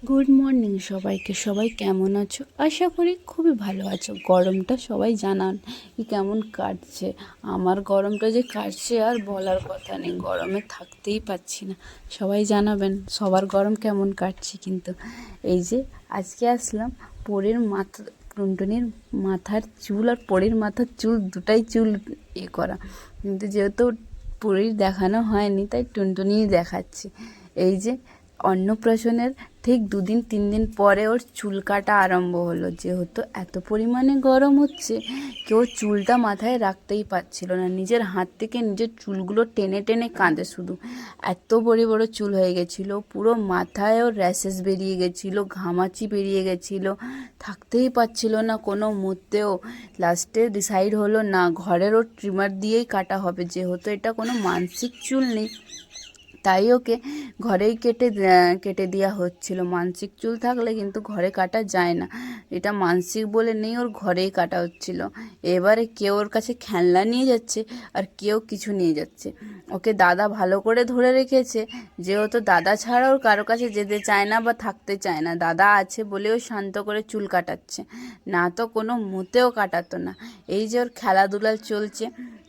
Good morning সবাইকে। সবাই কেমন আছো? আশা করি খুবই ভালো আছো। গরমটা সবাই জানান কি কেমন কাটছে। আমার গরমটা যে কাটছে আর বলার কথা নেই, গরমে থাকতেই পাচ্ছি না। সবাই জানাবেন সবার গরম কেমন কাটছে। কিন্তু এই যে আজকে আসলাম পরের মাথা, টুনটুনির মাথার চুল আর পরের মাথার চুল দুটাই চুল করা, কিন্তু যেহেতু পরীর দেখানো হয়নি তাই টুনটুনিই দেখাচ্ছি। এই যে অন্নপ্রাশনের ঠিক 2-3 দিন পরে ওর চুল কাটা আরম্ভ হলো। যেহেতু এত পরিমাণে গরম হচ্ছে, কেউ চুলটা মাথায় রাখতেই পারছিল না। নিজের হাত থেকে নিজের চুলগুলো টেনে টেনে কাঁদে শুধু। এত বড় বড় চুল হয়ে গেছিলো, পুরো মাথায় ওর র্যাশেস বেরিয়ে গেছিলো, ঘামাচি বেরিয়ে গেছিলো, থাকতেই পারছিল না কোনো মতেও। লাস্টে ডিসাইড হলো না, ঘরের ওর ট্রিমার দিয়েই কাটা হবে। যেহেতু এটা কোনো মানসিক চুল নেই, তাই ওকে ঘরেই কেটে দেওয়া হচ্ছিল। মানসিক চুল থাকলে কিন্তু ঘরে কাটা যায় না, এটা মানসিক বলে নেই, ওর ঘরেই কাটা হচ্ছিল। এবারে কেউ ওর কাছে খেলনা নিয়ে যাচ্ছে আর কেউ কিছু নিয়ে যাচ্ছে। ওকে দাদা ভালো করে ধরে রেখেছে, যেহেতু দাদা ছাড়া ওর কারো কাছে যেতে চায় না বা থাকতে চায় না। দাদা আছে বলেও শান্ত করে চুল কাটাচ্ছে, না তো কোনো মতেও কাটাতো না। এই যে ওর খেলাধুলা চলছে,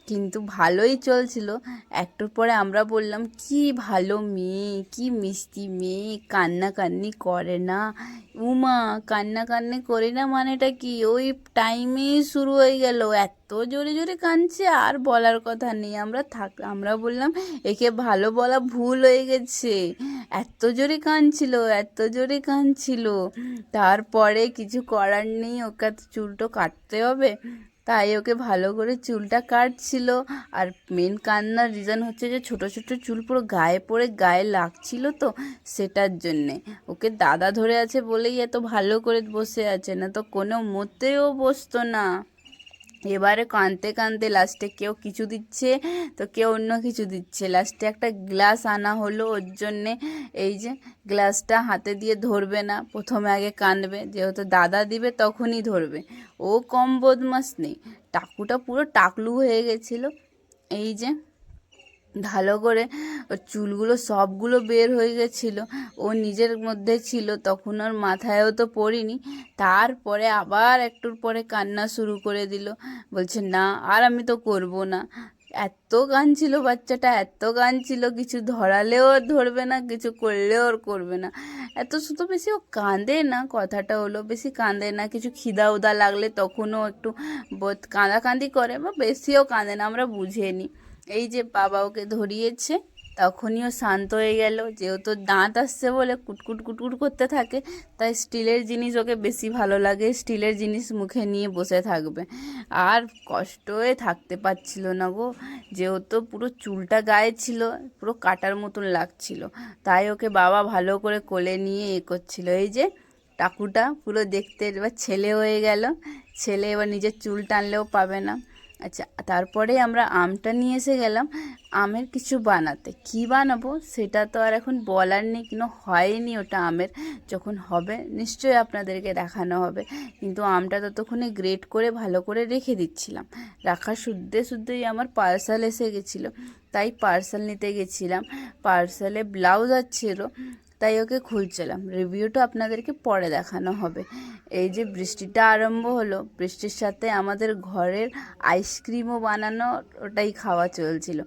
কিন্তু ভালোই চলছিল। একটুর পরে আমরা বললাম কি ভালো মেয়ে, কি মিষ্টি মেয়ে, কান্নাকান্নি করে না। উমা, কান্নাকান্নি করি না মানেটা কি? ওই টাইমেই শুরু হয়ে গেল, এত জোরে জোরে কাঁদছে আর বলার কথা নেই। আমরা বললাম একে ভালো বলা ভুল হয়ে গেছে, এত জোরে কাঁদছিল, এত জোরে কাঁদছিল। তারপরে কিছু করার নেই, ওকে তো চুলটো কাটতে হবে, তাই ওকে ভালো করে চুলটা কাটছিল। আর মেন কান্নার রিজন হচ্ছে যে ছোট ছোট চুল পুরো গায়ে পড়ে গায়ে লাগছিল, তো সেটার জন্যে ওকে দাদা ধরে আছে বলেই এত ভালো করে বসে আছে, না তো কোনো মতেও বসতো না। এবারে কাঁদতে কাঁদতে লাস্টে কেউ কিছু দিচ্ছে তো কেউ অন্য কিছু দিচ্ছে। লাস্টে একটা গ্লাস আনা হলো ওর জন্যে। এই যে গ্লাসটা হাতে দিয়ে ধরবে না, প্রথমে আগে কাঁদবে, যেহেতু দাদা দিবে তখনই ধরবে। ও কম বদমাস নেই, টাকুটা পুরো টাকলু হয়ে গেছিলো। এই যে ভালো করে ওর চুলগুলো সবগুলো বের হয়ে গেছিলো, ও নিজের মধ্যে ছিল, তখন ওর মাথায়ও তো পড়িনি। তারপরে আবার একটুর পরে কান্না শুরু করে দিল, বলছে না আর আমি তো করব না। এত গান ছিল বাচ্চাটা, এত গান ছিল, কিছু ধরালেও ওর ধরবে না, কিছু করলেও ওর করবে না। এত শুধু বেশি ও কাঁদে না, কথাটা হলো বেশি কাঁদে না। কিছু খিদা উদা লাগলে তখনও একটু কাঁদাকাঁদি করে, বা বেশিও কাঁদে না, আমরা বুঝিয়ে নিই। এই যে বাবা ওকে ধরিয়েছে, তখনইও শান্ত হয়ে গেল। যেহেতু দাঁত আসছে বলে কুটকুট কুটকুট করতে থাকে, তাই স্টিলের জিনিস ওকে বেশি ভালো লাগে, স্টিলের জিনিস মুখে নিয়ে বসে থাকবে। আর কষ্ট হয়ে থাকতে পারছিল না গো, যেহেতু পুরো চুলটা গায়ে ছিল, পুরো কাটার মতন লাগছিল। তাই ওকে বাবা ভালো করে কোলে নিয়ে করছিল। এই যে টাকুটা পুরো দেখতে এবার ছেলে হয়ে গেল, ছেলে এবার নিজের চুল টানলেও পাবে না। আচ্ছা, তারপরে আমরা আমটা নিয়ে এসে গেলাম আমের কিছু বানাতে। কি বানাবো সেটা তো আর এখন বলার নেই, কিন্তু হয়নি ওটা আমের। যখন হবে নিশ্চয়ই আপনাদেরকে দেখানো হবে। কিন্তু আমটা ততক্ষণে গ্রেট করে ভালো করে রেখে দিচ্ছিলাম। রাখা শুদ্ধেই আমার পার্সেল এসে গেছিলো, তাই পার্সেল নিতে গেছিলাম। পার্সেলে ব্লাউজ আসছিল, তাই ওকে খুলছিলাম। রিভিউটা আপনাদেরকে পরে দেখানো হবে। এই যে বৃষ্টিটা আরম্ভ হলো, বৃষ্টির সাথে আমাদের ঘরের আইসক্রিমও বানানো, ওটাই খাওয়া চলছিল।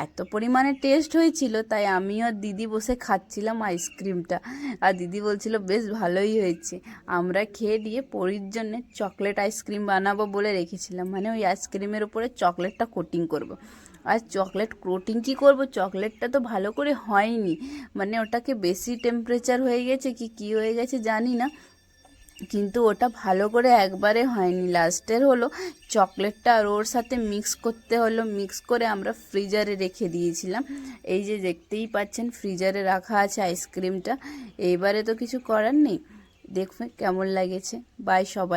এত পরিমাণে টেস্ট হয়েছিল, তাই আমিও দিদি বসে খাচ্ছিলাম আইসক্রিমটা। আর দিদি বলছিল বেশ ভালোই হয়েছে। আমরা খেয়ে দিয়ে পরীর জন্য চকলেট আইসক্রিম বানাবো বলে রেখেছিলাম, মানে ওই আইসক্রিমের উপরে চকলেটটা কোটিং করব। আর চকলেট কোটিং কী করবো, চকলেটটা তো ভালো করে হয়নি, মানে ওটাকে বেশি টেম্পারেচার হয়ে গেছে কি হয়ে গেছে জানি না, কিন্তু ওটা ভালো করে একবারে হয়নি। লাস্টের হলো চকলেটটা আর ওর সাথে মিক্স করতে হলো, মিক্স করে আমরা ফ্রিজারে রেখে দিয়েছিলাম। এই যে দেখতেই পাচ্ছেন ফ্রিজারে রাখা আছে আইসক্রিমটা। এইবারে তো কিছু করার নেই, দেখবে কেমন লাগেছে। বাই সবাই।